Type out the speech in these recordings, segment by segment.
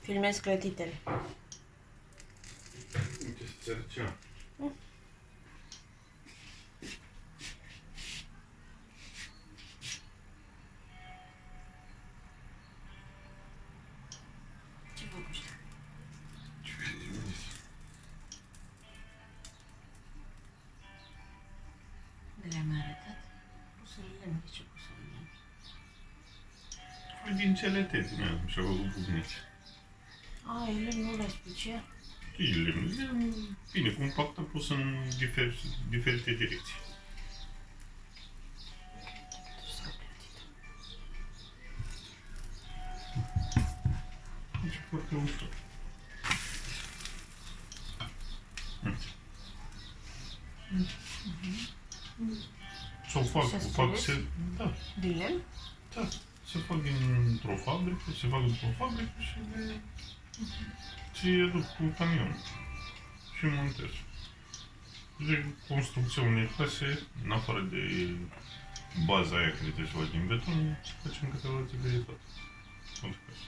Filmez clătitele. Uite, să-ți arăt ceva. Ce fac ăștia? Ce vezi? De le-am arătat? Poți să le lemn, de ce poți să le lemn? Păi din celete, mi-am și-a făcut bucnici. A, e lemnul ăla special? E lemn, bine, compactă pus în diferite direcții. Deci foarte ușor. Sau fac se... Da, Din lemn? da. Se fac dintr-o fabrică, se fac dintr-o fabrică și le... ți aduc cu camionul. Și montez. De construcția unei case, în afară de baza aia care trebuie să faci din beton, facem câteva tipuri de toate. Toate case.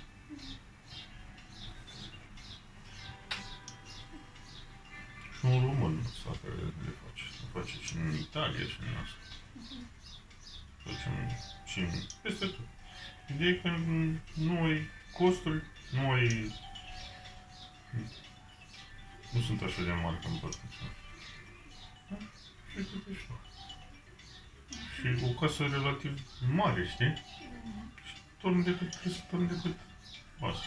Și un român ăsta care le face. Le face și în Italia și în asta. Facem și peste tot. Ideea e că nu ai costuri, nu ai... Nu sunt așa de mari ca în partea asta. Da? Și uite așa. Și o casă relativ mare, știi? Și torn decât, trebuie să torn decât asta.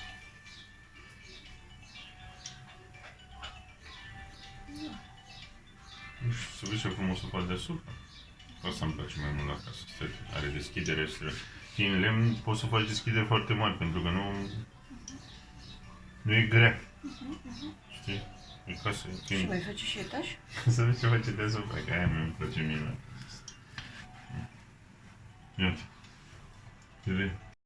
Nu știu, să vezi ce frumos o faci deasupra. Asta îmi place mai mult la casă. Are deschidere. În lemn poți să faci deschidere foarte mari, pentru că nu e grea. Știi? E casă. Și mai face și etaj? Să vezi ce face deasupra, că aia mi-mi place mie. Iată. Te vezi?